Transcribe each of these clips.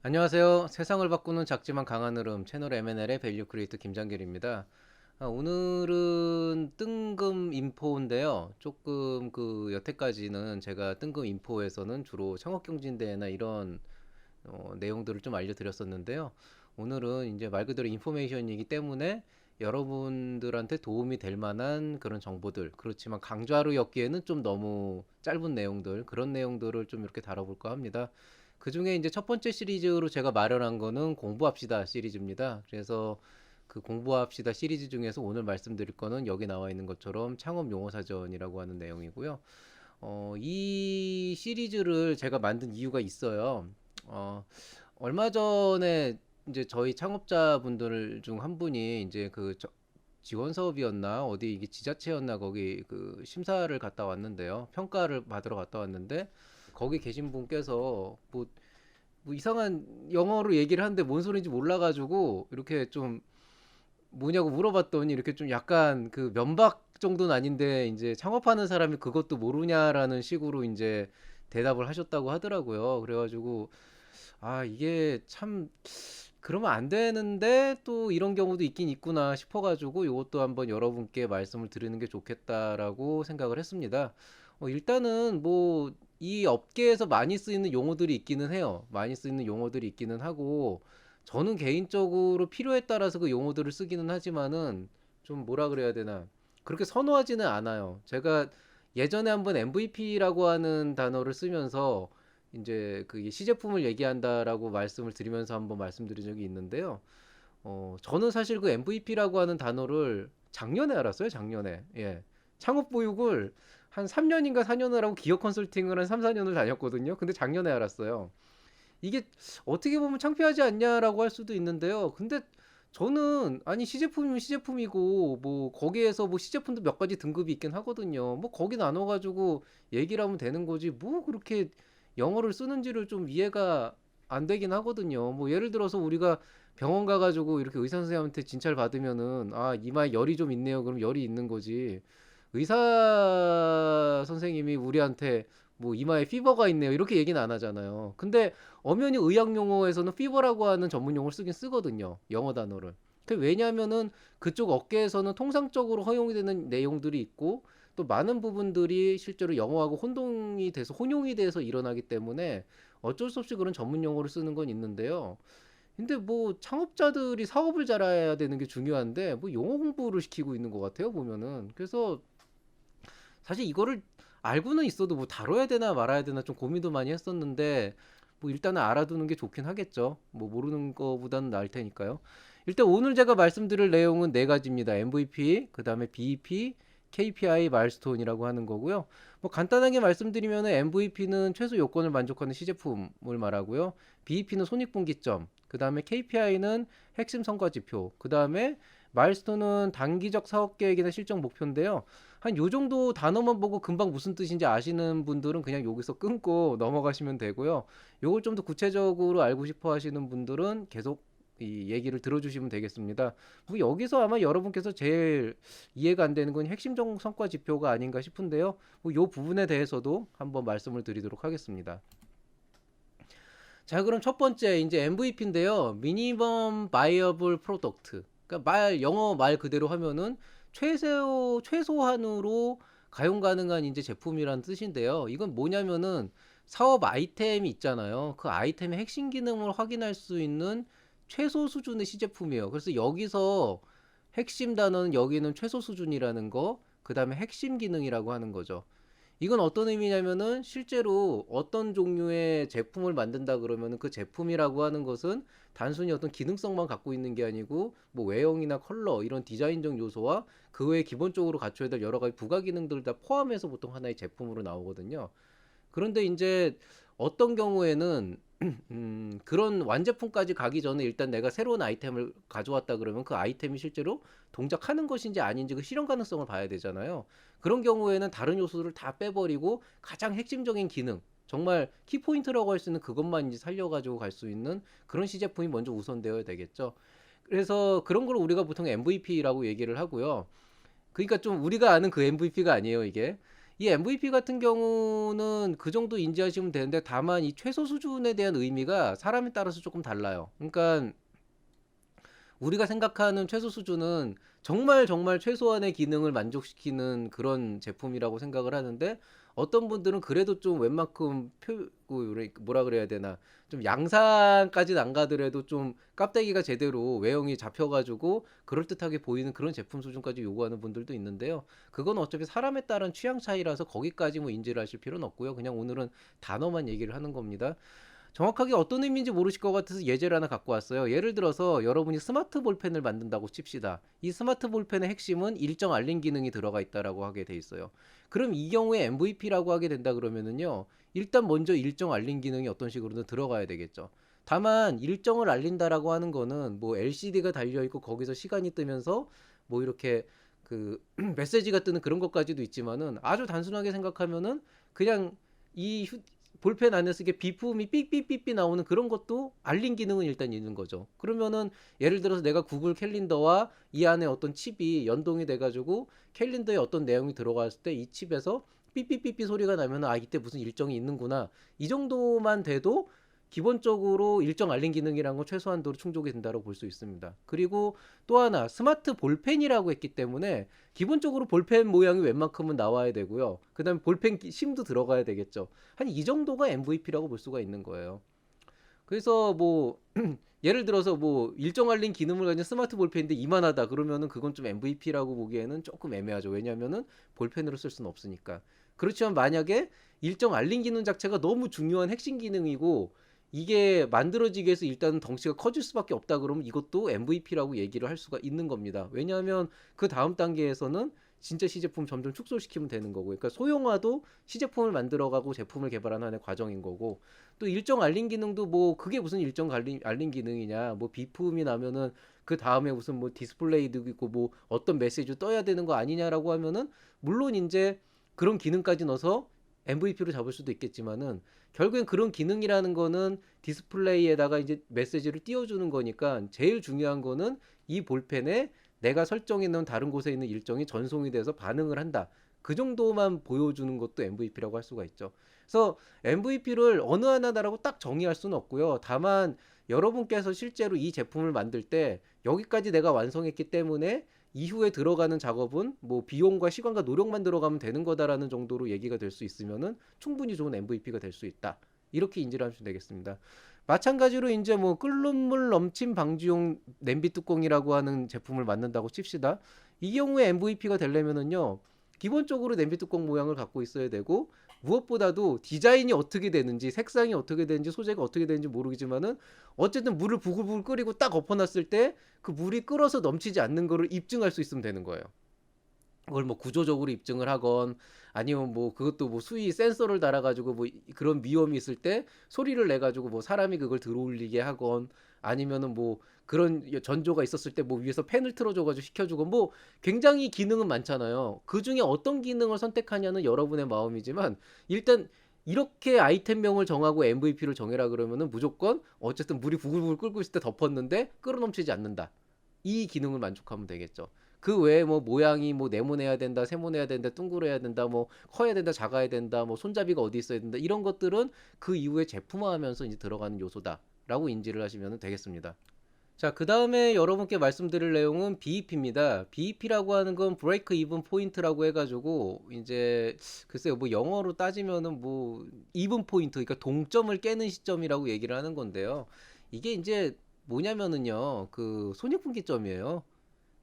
안녕하세요. 세상을 바꾸는 작지만 강한 흐름 채널 M&L의 밸류 크리에이터 김장길입니다. 오늘은 뜬금 인포인데요. 조금 여태까지는 제가 뜬금 인포에서는 주로 창업경진대회나 이런 내용들을 좀 알려드렸었는데요. 오늘은 이제 말 그대로 인포메이션이기 때문에 여러분들한테 도움이 될 만한 그런 정보들, 그렇지만 강좌로 엮기에는 좀 너무 짧은 내용들, 그런 내용들을 좀 이렇게 다뤄볼까 합니다. 그 중에 이제 첫 번째 시리즈로 제가 마련한 거는 공부합시다 시리즈입니다. 그래서 그 공부합시다 시리즈 중에서 오늘 말씀드릴 거는 여기 나와 있는 것처럼 창업 용어 사전이라고 하는 내용이고요. 이 시리즈를 제가 만든 이유가 있어요. 어, 얼마 전에 이제 저희 창업자분들 중 한 분이 이제 지원 사업이었나 어디 이게 지자체였나 거기 그 심사를 갔다 왔는데요. 평가를 받으러 갔다 왔는데 거기 계신 분께서 뭐 이상한 영어로 얘기를 하는데 뭔 소리인지 몰라가지고 이렇게 좀 뭐냐고 물어봤더니 이렇게 좀 약간 그 면박 정도는 아닌데 이제 창업하는 사람이 그것도 모르냐라는 식으로 이제 대답을 하셨다고 하더라고요. 그래가지고 아 이게 참 그러면 안 되는데 또 이런 경우도 있긴 있구나 싶어가지고 이것도 한번 여러분께 말씀을 드리는 게 좋겠다라고 생각을 했습니다. 일단은 뭐 이 업계에서 많이 쓰이는 용어들이 있기는 해요. 많이 쓰이는 용어들이 있기는 하고 저는 개인적으로 필요에 따라서 그 용어들을 쓰기는 하지만은 좀 뭐라 그래야 되나 그렇게 선호하지는 않아요. 제가 예전에 한번 MVP라고 하는 단어를 쓰면서 이제 그 시제품을 얘기한다라고 말씀을 드리면서 한번 말씀드린 적이 있는데요. 저는 사실 그 MVP라고 하는 단어를 작년에 알았어요. 작년에. 예. 창업 보육을 한 3년인가 4년을 하고 기업 컨설팅을 한 3, 4년을 다녔거든요. 근데 작년에 알았어요. 이게 어떻게 보면 창피하지 않냐라고 할 수도 있는데요. 근데 저는 아니 시제품이면 시제품이고 뭐 거기에서 뭐 시제품도 몇 가지 등급이 있긴 하거든요. 뭐 거기 나눠가지고 얘기를 하면 되는 거지. 뭐 그렇게 영어를 쓰는지를 좀 이해가 안 되긴 하거든요. 뭐 예를 들어서 우리가 병원 가가지고 이렇게 의사 선생님한테 진찰 받으면은 아 이마에 열이 좀 있네요. 그럼 열이 있는 거지. 의사 선생님이 우리한테 뭐 이마에 피버가 있네요. 이렇게 얘기는 안 하잖아요. 근데 엄연히 의학 용어에서는 피버라고 하는 전문 용어를 쓰긴 쓰거든요. 영어 단어를. 왜냐하면은 그쪽 업계에서는 통상적으로 허용이 되는 내용들이 있고 또 많은 부분들이 실제로 영어하고 혼동이 돼서 혼용이 돼서 일어나기 때문에 어쩔 수 없이 그런 전문 용어를 쓰는 건 있는데요. 근데 뭐 창업자들이 사업을 잘해야 되는 게 중요한데 뭐 영어 공부를 시키고 있는 것 같아요 보면은. 그래서 사실 이거를 알고는 있어도 뭐 다뤄야 되나 말아야 되나 좀 고민도 많이 했었는데 뭐 일단은 알아두는 게 좋긴 하겠죠. 뭐 모르는 거보다는 나을 테니까요. 일단 오늘 제가 말씀드릴 내용은 네 가지입니다. MVP, 그다음에 BEP, KPI, 마일스톤이라고 하는 거고요. 뭐 간단하게 말씀드리면 MVP는 최소 요건을 만족하는 시제품을 말하고요. BEP는 손익분기점, 그다음에 KPI는 핵심 성과 지표, 그다음에 마일스톤은 단기적 사업 계획이나 실적 목표인데요. 한 요 정도 단어만 보고 금방 무슨 뜻인지 아시는 분들은 그냥 여기서 끊고 넘어가시면 되고요. 요걸 좀 더 구체적으로 알고 싶어 하시는 분들은 계속 이 얘기를 들어주시면 되겠습니다. 뭐 여기서 아마 여러분께서 제일 이해가 안 되는 건 핵심적 성과 지표가 아닌가 싶은데요. 뭐요 부분에 대해서도 한번 말씀을 드리도록 하겠습니다. 자, 그럼 첫 번째 이제 MVP인데요. 미니멈 바이어블 프로덕트. 그러니까 영어 말 그대로 하면은 최소한으로 가용 가능한 이제 제품이란 뜻인데요. 이건 뭐냐면은 사업 아이템이 있잖아요. 그 아이템의 핵심 기능을 확인할 수 있는 최소 수준의 시제품이에요. 그래서 여기서 핵심 단어는 여기는 최소 수준이라는 거, 그 다음에 핵심 기능이라고 하는 거죠. 이건 어떤 의미냐면은 실제로 어떤 종류의 제품을 만든다 그러면은 그 제품이라고 하는 것은 단순히 어떤 기능성만 갖고 있는 게 아니고 뭐 외형이나 컬러 이런 디자인적 요소와 그 외에 기본적으로 갖춰야 될 여러 가지 부가 기능들을 다 포함해서 보통 하나의 제품으로 나오거든요. 그런데 이제 어떤 경우에는 그런 완제품까지 가기 전에 일단 내가 새로운 아이템을 가져왔다 그러면 그 아이템이 실제로 동작하는 것인지 아닌지 그 실현 가능성을 봐야 되잖아요. 그런 경우에는 다른 요소들을 다 빼버리고 가장 핵심적인 기능, 정말 키포인트라고 할 수 있는 그것만 이제 살려가지고 갈 수 있는 그런 시제품이 먼저 우선되어야 되겠죠. 그래서 그런 걸 우리가 보통 MVP라고 얘기를 하고요. 그러니까 좀 우리가 아는 그 MVP가 아니에요, 이게. 이 MVP 같은 경우는 그 정도 인지하시면 되는데 다만 이 최소 수준에 대한 의미가 사람에 따라서 조금 달라요. 그러니까 우리가 생각하는 최소 수준은 정말 정말 최소한의 기능을 만족시키는 그런 제품이라고 생각을 하는데 어떤 분들은 그래도 좀 웬만큼 뭐라 그래야 되나 좀 양산까지는 안 가더라도 좀 껍데기가 제대로 외형이 잡혀가지고 그럴듯하게 보이는 그런 제품 수준까지 요구하는 분들도 있는데요. 그건 어차피 사람에 따른 취향 차이라서 거기까지 뭐 인지를 하실 필요는 없고요. 그냥 오늘은 단어만 얘기를 하는 겁니다. 정확하게 어떤 의미인지 모르실 것 같아서 예제를 하나 갖고 왔어요. 예를 들어서 여러분이 스마트 볼펜을 만든다고 칩시다. 이 스마트 볼펜의 핵심은 일정 알림 기능이 들어가 있다라고 하게 돼 있어요. 그럼 이 경우에 MVP라고 하게 된다 그러면은요. 일단 먼저 일정 알림 기능이 어떤 식으로든 들어가야 되겠죠. 다만 일정을 알린다라고 하는 거는 뭐 LCD가 달려 있고 거기서 시간이 뜨면서 뭐 이렇게 그 메시지가 뜨는 그런 것까지도 있지만은 아주 단순하게 생각하면은 그냥 이 볼펜 안에서 이게 비품이 삑삑삑삑 나오는 그런 것도 알림 기능은 일단 있는 거죠. 그러면은 예를 들어서 내가 구글 캘린더와 이 안에 어떤 칩이 연동이 돼가지고 캘린더에 어떤 내용이 들어갔을 때 이 칩에서 삑삑삑삑 소리가 나면 아 이때 무슨 일정이 있는구나 이 정도만 돼도 기본적으로 일정 알림 기능이란 건 최소한도로 충족이 된다고 볼 수 있습니다. 그리고 또 하나 스마트 볼펜이라고 했기 때문에 기본적으로 볼펜 모양이 웬만큼은 나와야 되고요. 그 다음에 볼펜 심도 들어가야 되겠죠. 한 이 정도가 MVP라고 볼 수가 있는 거예요. 그래서 뭐 예를 들어서 뭐 일정 알림 기능을 가진 스마트 볼펜인데 이만하다 그러면은 그건 좀 MVP라고 보기에는 조금 애매하죠. 왜냐면은 볼펜으로 쓸 수는 없으니까. 그렇지만 만약에 일정 알림 기능 자체가 너무 중요한 핵심 기능이고 이게 만들어지기 위해서 일단은 덩치가 커질 수밖에 없다 그러면 이것도 MVP라고 얘기를 할 수가 있는 겁니다. 왜냐하면 그 다음 단계에서는 진짜 시제품 점점 축소시키면 되는 거고, 그러니까 소형화도 시제품을 만들어가고 제품을 개발하는 하나의 과정인 거고, 또 일정 알림 기능도 뭐 그게 무슨 일정 알림 기능이냐, 뭐 비품이 나면은 그 다음에 무슨 뭐 디스플레이도 있고 뭐 어떤 메시지 떠야 되는 거 아니냐라고 하면은 물론 이제 그런 기능까지 넣어서 MVP로 잡을 수도 있겠지만은 결국엔 그런 기능이라는 거는 디스플레이에다가 이제 메시지를 띄워주는 거니까 제일 중요한 거는 이 볼펜에 내가 설정해 놓은 다른 곳에 있는 일정이 전송이 돼서 반응을 한다. 그 정도만 보여주는 것도 MVP라고 할 수가 있죠. 그래서 MVP를 어느 하나다라고 딱 정의할 수는 없고요. 다만 여러분께서 실제로 이 제품을 만들 때 여기까지 내가 완성했기 때문에 이후에 들어가는 작업은 뭐 비용과 시간과 노력만 들어가면 되는 거다라는 정도로 얘기가 될 수 있으면은 충분히 좋은 MVP가 될 수 있다. 이렇게 인지를 하시면 되겠습니다. 마찬가지로 이제 뭐 끓는 물 넘침 방지용 냄비 뚜껑이라고 하는 제품을 만든다고 칩시다. 이 경우에 MVP가 되려면은요. 기본적으로 냄비 뚜껑 모양을 갖고 있어야 되고 무엇보다도 디자인이 어떻게 되는지 색상이 어떻게 되는지 소재가 어떻게 되는지 모르겠지만은 어쨌든 물을 부글부글 끓이고 딱 엎어놨을 때 그 물이 끓어서 넘치지 않는 거를 입증할 수 있으면 되는 거예요. 그걸 뭐 구조적으로 입증을 하건 아니면 뭐 그것도 뭐 수위 센서를 달아가지고 뭐 그런 위험이 있을 때 소리를 내가지고 뭐 사람이 그걸 들어올리게 하건 아니면은 뭐 그런 전조가 있었을 때 뭐 위에서 팬을 틀어줘가지고 시켜주고 뭐 굉장히 기능은 많잖아요. 그 중에 어떤 기능을 선택하냐는 여러분의 마음이지만 일단 이렇게 아이템명을 정하고 MVP를 정해라 그러면은 무조건 어쨌든 물이 부글부글 끓고 있을 때 덮었는데 끓어넘치지 않는다. 이 기능을 만족하면 되겠죠. 그 외에 뭐 모양이 뭐 네모내야 된다, 세모내야 된다, 둥그레야 된다, 뭐 커야 된다, 작아야 된다, 뭐 손잡이가 어디 있어야 된다 이런 것들은 그 이후에 제품화하면서 이제 들어가는 요소다라고 인지를 하시면 되겠습니다. 자, 그 다음에 여러분께 말씀드릴 내용은 BEP입니다. BEP라고 하는 건 브레이크 이븐 포인트라고 해가지고 이제 글쎄요 뭐 영어로 따지면은 뭐 이븐 포인트 그러니까 동점을 깨는 시점이라고 얘기를 하는 건데요. 이게 이제 뭐냐면은요 그 손익분기점이에요.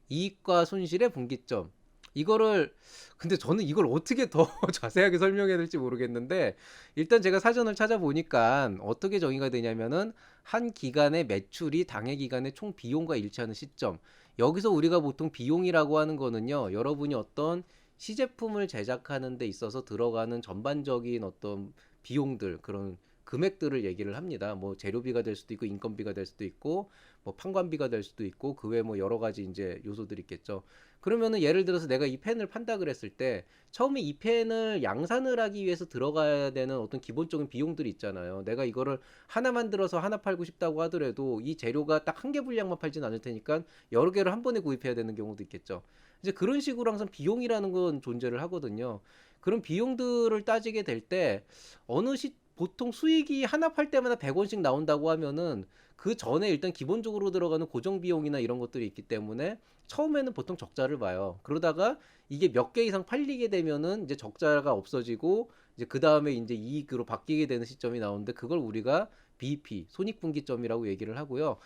이익과 손실의 분기점. 이거를 근데 저는 이걸 어떻게 더 자세하게 설명해야 될지 모르겠는데 일단 제가 사전을 찾아보니까 어떻게 정의가 되냐면은 한 기간의 매출이 당해 기간의 총 비용과 일치하는 시점. 여기서 우리가 보통 비용이라고 하는 거는요. 여러분이 어떤 시제품을 제작하는 데 있어서 들어가는 전반적인 어떤 비용들 그런 금액들을 얘기를 합니다. 뭐 재료비가 될 수도 있고 인건비가 될 수도 있고 뭐 판관비가 될 수도 있고 그 외에 뭐 여러 가지 이제 요소들이 있겠죠. 그러면은 예를 들어서 내가 이 펜을 판다 그랬을 때 처음에 이 펜을 양산을 하기 위해서 들어가야 되는 어떤 기본적인 비용들이 있잖아요. 내가 이거를 하나 만들어서 하나 팔고 싶다고 하더라도 이 재료가 딱 한 개 분량만 팔진 않을 테니까 여러 개를 한 번에 구입해야 되는 경우도 있겠죠. 이제 그런 식으로 항상 비용이라는 건 존재를 하거든요. 그런 비용들을 따지게 될 때 어느 시 보통 수익이 하나 팔 때마다 100원씩 나온다고 하면은 그 전에 일단 기본적으로 들어가는 고정 비용이나 이런 것들이 있기 때문에 처음에는 보통 적자를 봐요. 그러다가 이게 몇 개 이상 팔리게 되면은 이제 적자가 없어지고 이제 그 다음에 이제 이익으로 바뀌게 되는 시점이 나오는데 그걸 우리가 BEP, 손익분기점이라고 얘기를 하고요.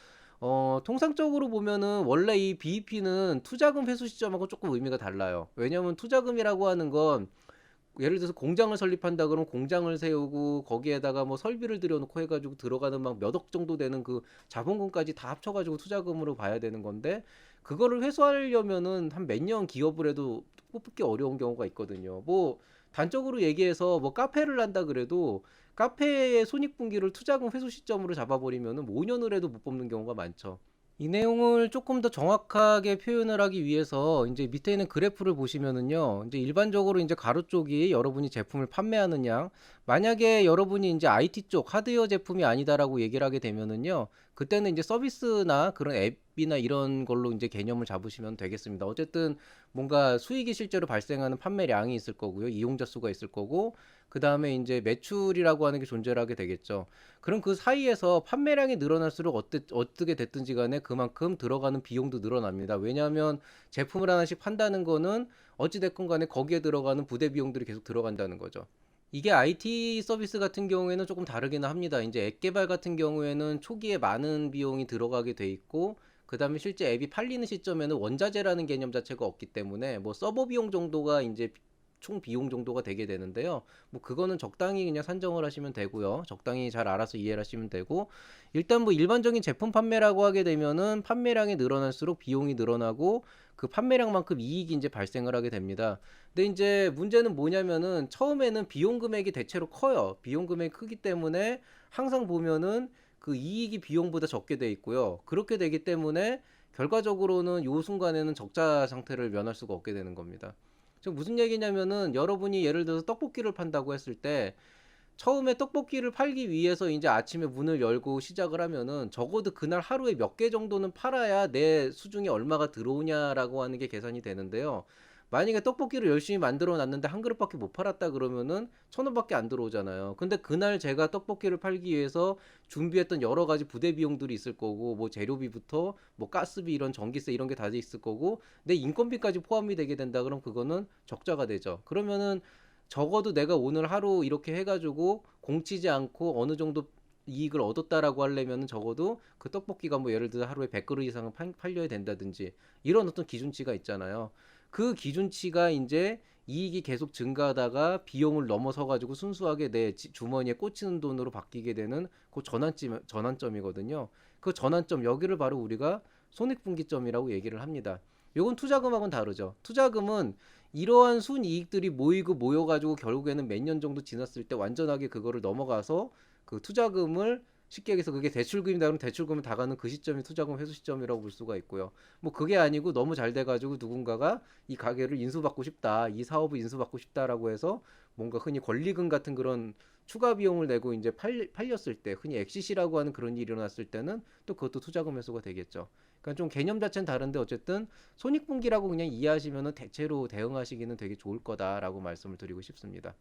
통상적으로 보면은 원래 이 BEP는 투자금 회수 시점하고 조금 의미가 달라요. 왜냐하면 투자금이라고 하는 건 예를 들어서 공장을 설립한다 그러면 공장을 세우고 거기에다가 뭐 설비를 들여놓고 해가지고 들어가는 막 몇 억 정도 되는 그 자본금까지 다 합쳐가지고 투자금으로 봐야 되는 건데 그거를 회수하려면은 한 몇 년 기업을 해도 뽑기 어려운 경우가 있거든요. 뭐 단적으로 얘기해서 뭐 카페를 한다 그래도 카페의 손익분기를 투자금 회수 시점으로 잡아버리면은 뭐 5년을 해도 못 뽑는 경우가 많죠. 이 내용을 조금 더 정확하게 표현을 하기 위해서 이제 밑에 있는 그래프를 보시면은요. 이제 일반적으로 이제 가로 쪽이 여러분이 제품을 판매하는 양, 만약에 여러분이 이제 IT 쪽 하드웨어 제품이 아니다라고 얘기를 하게 되면은요. 그때는 이제 서비스나 그런 앱이나 이런 걸로 이제 개념을 잡으시면 되겠습니다. 어쨌든 뭔가 수익이 실제로 발생하는 판매량이 있을 거고요. 이용자 수가 있을 거고, 그 다음에 이제 매출이라고 하는 게 존재를 하게 되겠죠. 그럼 그 사이에서 판매량이 늘어날수록 어떻게 됐든지 간에 그만큼 들어가는 비용도 늘어납니다. 왜냐하면 제품을 하나씩 판다는 거는 어찌됐건 간에 거기에 들어가는 부대 비용들이 계속 들어간다는 거죠. 이게 IT 서비스 같은 경우에는 조금 다르기는 합니다. 이제 앱 개발 같은 경우에는 초기에 많은 비용이 들어가게 돼 있고, 그 다음에 실제 앱이 팔리는 시점에는 원자재라는 개념 자체가 없기 때문에 뭐 서버 비용 정도가 이제 총 비용 정도가 되게 되는데요. 뭐 그거는 적당히 그냥 산정을 하시면 되고요. 적당히 잘 알아서 이해를 하시면 되고 일단 뭐 일반적인 제품 판매라고 하게 되면은 판매량이 늘어날수록 비용이 늘어나고 그 판매량만큼 이익이 이제 발생을 하게 됩니다. 근데 이제 문제는 뭐냐면은 처음에는 비용 금액이 대체로 커요. 비용 금액이 크기 때문에 항상 보면은 그 이익이 비용보다 적게 돼 있고요. 그렇게 되기 때문에 결과적으로는 요 순간에는 적자 상태를 면할 수가 없게 되는 겁니다. 지금 무슨 얘기냐면은 여러분이 예를 들어서 떡볶이를 판다고 했을 때 처음에 떡볶이를 팔기 위해서 이제 아침에 문을 열고 시작을 하면은 적어도 그날 하루에 몇 개 정도는 팔아야 내 수중에 얼마가 들어오냐라고 하는 게 계산이 되는데요. 만약에 떡볶이를 열심히 만들어 놨는데 한 그릇밖에 못 팔았다 그러면은 1,000원밖에 안 들어오잖아요. 근데 그날 제가 떡볶이를 팔기 위해서 준비했던 여러 가지 부대 비용들이 있을 거고 뭐 재료비부터 뭐 가스비 이런 전기세 이런 게 다 있을 거고 내 인건비까지 포함이 되게 된다 그럼 그거는 적자가 되죠. 그러면은 적어도 내가 오늘 하루 이렇게 해가지고 공치지 않고 어느 정도 이익을 얻었다라고 하려면 적어도 그 떡볶이가 뭐 예를 들어 하루에 100그릇 이상은 팔려야 된다든지 이런 어떤 기준치가 있잖아요. 그 기준치가 이제 이익이 계속 증가하다가 비용을 넘어서 가지고 순수하게 내 주머니에 꽂히는 돈으로 바뀌게 되는 그 전환점이거든요. 그 전환점 여기를 바로 우리가 손익분기점이라고 얘기를 합니다. 요건 투자금하고는 다르죠. 투자금은 이러한 순이익들이 모이고 모여가지고 결국에는 몇 년 정도 지났을 때 완전하게 그거를 넘어가서 그 투자금을 쉽게 얘기해서 그게 대출금이다 그러면 대출금을 다 가는 그 시점이 투자금 회수 시점이라고 볼 수가 있고요. 뭐 그게 아니고 너무 잘 돼가지고 누군가가 이 가게를 인수받고 싶다, 이 사업을 인수받고 싶다라고 해서 뭔가 흔히 권리금 같은 그런 추가 비용을 내고 이제 팔렸을 때 흔히 엑시시라고 하는 그런 일이 일어났을 때는 또 그것도 투자금 회수가 되겠죠. 그러니까 좀 개념 자체는 다른데 어쨌든 손익분기라고 그냥 이해하시면은 대체로 대응하시기는 되게 좋을 거다라고 말씀을 드리고 싶습니다.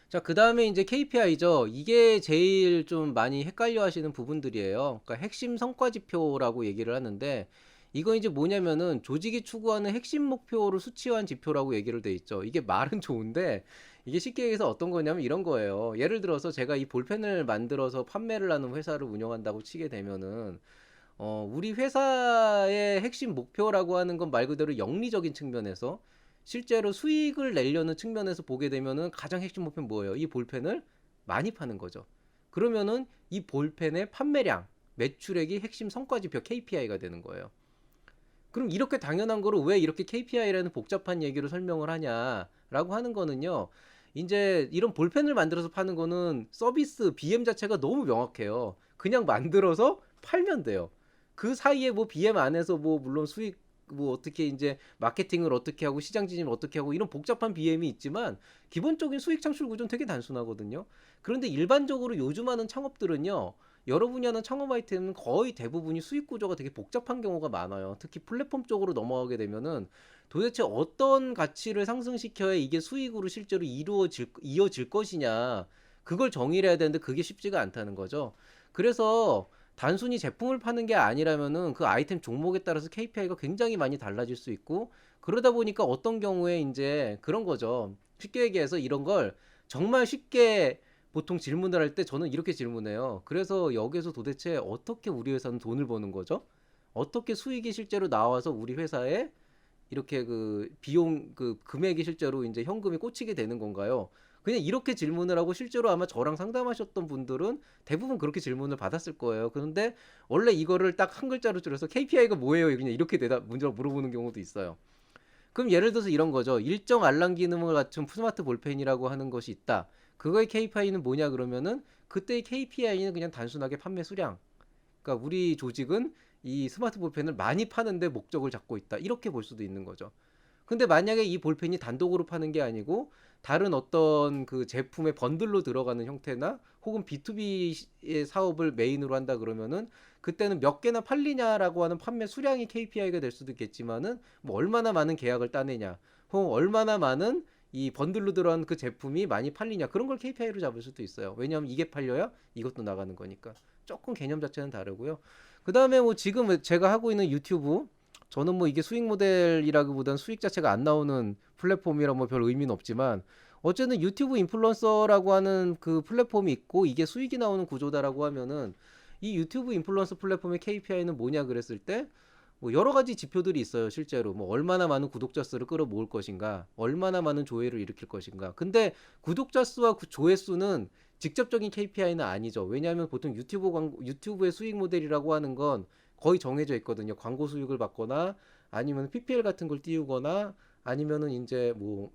자, 그 다음에 이제 KPI죠. 이게 제일 좀 많이 헷갈려 하시는 부분들이에요. 그러니까 핵심 성과 지표라고 얘기를 하는데, 이거 이제 뭐냐면은 조직이 추구하는 핵심 목표를 수치화한 지표라고 얘기를 돼 있죠. 이게 말은 좋은데, 이게 쉽게 얘기해서 어떤 거냐면 이런 거예요. 예를 들어서 제가 이 볼펜을 만들어서 판매를 하는 회사를 운영한다고 치게 되면은, 우리 회사의 핵심 목표라고 하는 건 말 그대로 영리적인 측면에서 실제로 수익을 내려는 측면에서 보게 되면은 가장 핵심 목표는 뭐예요? 이 볼펜을 많이 파는 거죠. 그러면은 이 볼펜의 판매량, 매출액이 핵심 성과지표 KPI가 되는 거예요. 그럼 이렇게 당연한 거를 왜 이렇게 KPI라는 복잡한 얘기로 설명을 하냐라고 하는 거는요. 이제 이런 볼펜을 만들어서 파는 거는 서비스 BM 자체가 너무 명확해요. 그냥 만들어서 팔면 돼요. 그 사이에 뭐 BM 안에서 뭐 물론 수익 뭐 어떻게 이제 마케팅을 어떻게 하고 시장 진입을 어떻게 하고 이런 복잡한 BM이 있지만 기본적인 수익 창출 구조는 되게 단순하거든요. 그런데 일반적으로 요즘 하는 창업들은요. 여러분이 하는 창업 아이템은 거의 대부분이 수익 구조가 되게 복잡한 경우가 많아요. 특히 플랫폼 쪽으로 넘어가게 되면은 도대체 어떤 가치를 상승시켜야 이게 수익으로 실제로 이어질 것이냐. 그걸 정의를 해야 되는데 그게 쉽지가 않다는 거죠. 그래서 단순히 제품을 파는 게 아니라면은 그 아이템 종목에 따라서 KPI가 굉장히 많이 달라질 수 있고, 그러다 보니까 어떤 경우에 이제 그런 거죠. 쉽게 얘기해서 이런 걸 정말 쉽게 보통 질문을 할 때 저는 이렇게 질문해요. 그래서 여기서 도대체 어떻게 우리 회사는 돈을 버는 거죠? 어떻게 수익이 실제로 나와서 우리 회사에 이렇게 그 비용 그 금액이 실제로 이제 현금이 꽂히게 되는 건가요? 그냥 이렇게 질문을 하고 실제로 아마 저랑 상담하셨던 분들은 대부분 그렇게 질문을 받았을 거예요. 그런데 원래 이거를 딱 한 글자로 줄여서 KPI가 뭐예요? 그냥 이렇게 문제를 물어보는 경우도 있어요. 그럼 예를 들어서 이런 거죠. 일정 알람 기능을 갖춘 스마트 볼펜이라고 하는 것이 있다. 그거의 KPI는 뭐냐 그러면은 그때의 KPI는 그냥 단순하게 판매 수량. 그러니까 우리 조직은 이 스마트 볼펜을 많이 파는데 목적을 잡고 있다. 이렇게 볼 수도 있는 거죠. 근데 만약에 이 볼펜이 단독으로 파는 게 아니고 다른 어떤 그 제품의 번들로 들어가는 형태나 혹은 B2B의 사업을 메인으로 한다 그러면은 그때는 몇 개나 팔리냐라고 하는 판매 수량이 KPI가 될 수도 있겠지만은 뭐 얼마나 많은 계약을 따내냐 혹은 얼마나 많은 이 번들로 들어간 그 제품이 많이 팔리냐 그런 걸 KPI로 잡을 수도 있어요. 왜냐하면 이게 팔려야 이것도 나가는 거니까. 조금 개념 자체는 다르고요. 그 다음에 뭐 지금 제가 하고 있는 유튜브, 저는 뭐 이게 수익 모델이라기보다는 수익 자체가 안 나오는 플랫폼이라 뭐 별 의미는 없지만 어쨌든 유튜브 인플루언서라고 하는 그 플랫폼이 있고 이게 수익이 나오는 구조다라고 하면은 이 유튜브 인플루언서 플랫폼의 KPI는 뭐냐 그랬을 때 뭐 여러 가지 지표들이 있어요. 실제로 뭐 얼마나 많은 구독자 수를 끌어모을 것인가, 얼마나 많은 조회를 일으킬 것인가. 근데 구독자 수와 조회 수는 직접적인 KPI는 아니죠. 왜냐하면 보통 유튜브의 수익 모델이라고 하는 건 거의 정해져 있거든요. 광고 수익을 받거나 아니면 PPL 같은 걸 띄우거나 아니면은 이제 뭐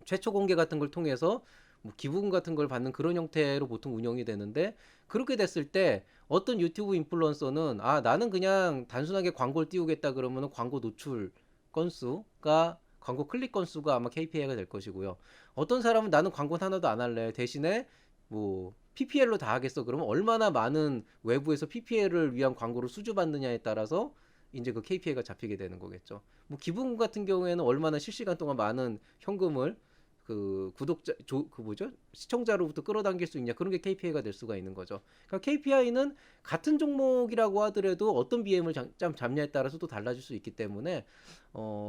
최초 공개 같은 걸 통해서 뭐 기부금 같은 걸 받는 그런 형태로 보통 운영이 되는데, 그렇게 됐을 때 어떤 유튜브 인플루언서는 아 나는 그냥 단순하게 광고를 띄우겠다 그러면은 광고 노출 건수가 광고 클릭 건수가 아마 KPI가 될 것이고요. 어떤 사람은 나는 광고는 하나도 안 할래. 대신에 뭐 PPL로 다 하겠어. 그러면 얼마나 많은 외부에서 PPL을 위한 광고를 수주받느냐에 따라서 이제 그 KPI가 잡히게 되는 거겠죠. 뭐 기부금 같은 경우에는 얼마나 실시간 동안 많은 현금을 그 그 뭐죠? 시청자로부터 끌어당길 수 있냐 그런 게 KPI가 될 수가 있는 거죠. 그러니까 KPI는 같은 종목이라고 하더라도 어떤 BM을 잡냐에 따라서 또 달라질 수 있기 때문에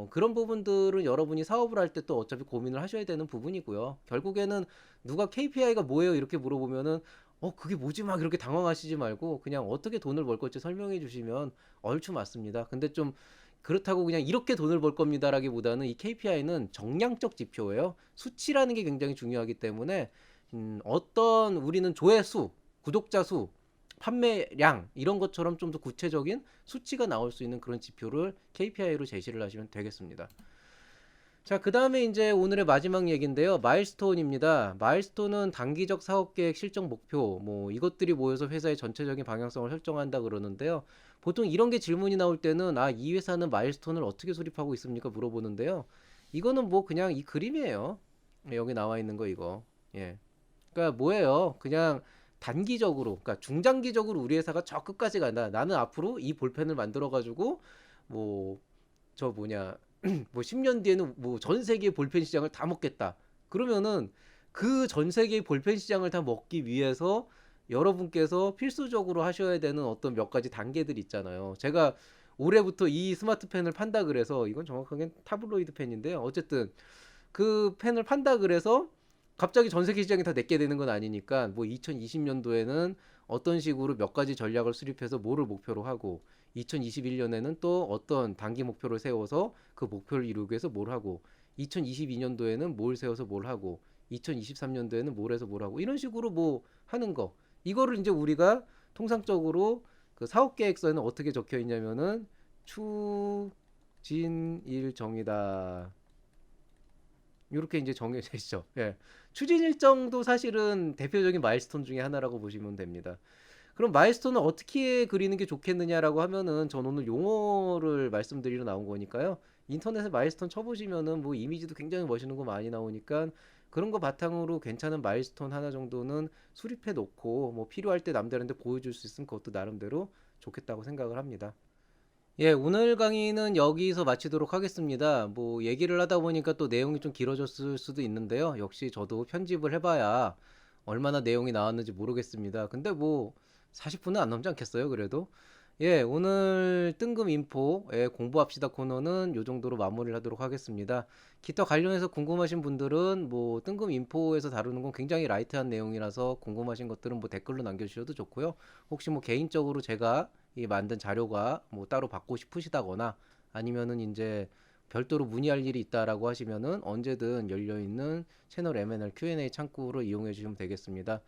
그런 부분들은 여러분이 사업을 할 때 또 어차피 고민을 하셔야 되는 부분이고요. 결국에는 누가 KPI가 뭐예요 이렇게 물어보면은 그게 뭐지 막 이렇게 당황하시지 말고 그냥 어떻게 돈을 벌 건지 설명해 주시면 얼추 맞습니다. 근데 좀 그렇다고 그냥 이렇게 돈을 벌 겁니다라기보다는 이 KPI는 정량적 지표예요. 수치라는 게 굉장히 중요하기 때문에 어떤 우리는 조회수, 구독자 수, 판매량 이런 것처럼 좀 더 구체적인 수치가 나올 수 있는 그런 지표를 KPI로 제시를 하시면 되겠습니다. 자, 그 다음에 이제 오늘의 마지막 얘기인데요. 마일스톤입니다. 마일스톤은 단기적 사업계획 실적 목표, 뭐 이것들이 모여서 회사의 전체적인 방향성을 설정한다 그러는데요. 보통 이런 게 질문이 나올 때는 이 회사는 마일스톤을 어떻게 수립하고 있습니까? 물어보는데요. 이거는 뭐 그냥 이 그림이에요. 여기 나와 있는 거 이거. 예. 그러니까 뭐예요? 그냥 단기적으로, 그러니까 중장기적으로 우리 회사가 저 끝까지 간다. 나는 앞으로 이 볼펜을 만들어 가지고 뭐 저 뭐냐 뭐 10년 뒤에는 뭐 전 세계 볼펜 시장을 다 먹겠다. 그러면은 그 전 세계 볼펜 시장을 다 먹기 위해서 여러분께서 필수적으로 하셔야 되는 어떤 몇 가지 단계들이 있잖아요. 제가 올해부터 이 스마트 펜을 판다 그래서 이건 정확하게 타블로이드 펜인데요. 어쨌든 그 펜을 판다 그래서 갑자기 전 세계 시장이 다 내게 되는 건 아니니까 뭐 2020년도에는 어떤 식으로 몇 가지 전략을 수립해서 뭐를 목표로 하고 2021년에는 또 어떤 단기 목표를 세워서 그 목표를 이루기 위해서 뭘 하고 2022년도에는 뭘 세워서 뭘 하고 2023년도에는 뭘 해서 뭘 하고 이런 식으로 뭐 하는 거, 이거를 이제 우리가 통상적으로 그 사업 계획서에는 어떻게 적혀 있냐면은 추진 일정이다 이렇게 이제 정해져 있죠. 예. 추진 일정도 사실은 대표적인 마일스톤 중에 하나라고 보시면 됩니다. 그럼 마일스톤을 어떻게 그리는 게 좋겠느냐라고 하면은 전 오늘 용어를 말씀드리러 나온 거니까요. 인터넷에 마일스톤 쳐보시면은 뭐 이미지도 굉장히 멋있는 거 많이 나오니까 그런 거 바탕으로 괜찮은 마일스톤 하나 정도는 수립해 놓고 뭐 필요할 때 남들한테 보여줄 수 있으면 그것도 나름대로 좋겠다고 생각을 합니다. 예, 오늘 강의는 여기서 마치도록 하겠습니다. 뭐 얘기를 하다 보니까 또 내용이 좀 길어졌을 수도 있는데요. 역시 저도 편집을 해봐야 얼마나 내용이 나왔는지 모르겠습니다. 근데 뭐 40분은 안 넘지 않겠어요, 그래도? 예, 오늘 뜬금 인포 공부합시다 코너는 요 정도로 마무리를 하도록 하겠습니다. 기타 관련해서 궁금하신 분들은 뭐 뜬금 인포에서 다루는 건 굉장히 라이트한 내용이라서 궁금하신 것들은 뭐 댓글로 남겨주셔도 좋고요. 혹시 뭐 개인적으로 제가 이 만든 자료가 뭐 따로 받고 싶으시다거나 아니면은 이제 별도로 문의할 일이 있다라고 하시면은 언제든 열려있는 채널 M&R Q&A 창구를 이용해 주시면 되겠습니다.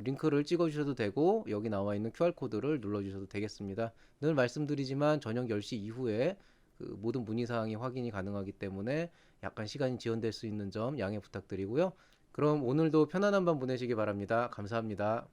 링크를 찍어 주셔도 되고 여기 나와 있는 QR코드를 눌러 주셔도 되겠습니다. 늘 말씀드리지만 저녁 10시 이후에 그 모든 문의 사항이 확인이 가능하기 때문에 약간 시간이 지연될 수 있는 점 양해 부탁드리고요. 그럼 오늘도 편안한 밤 보내시기 바랍니다. 감사합니다.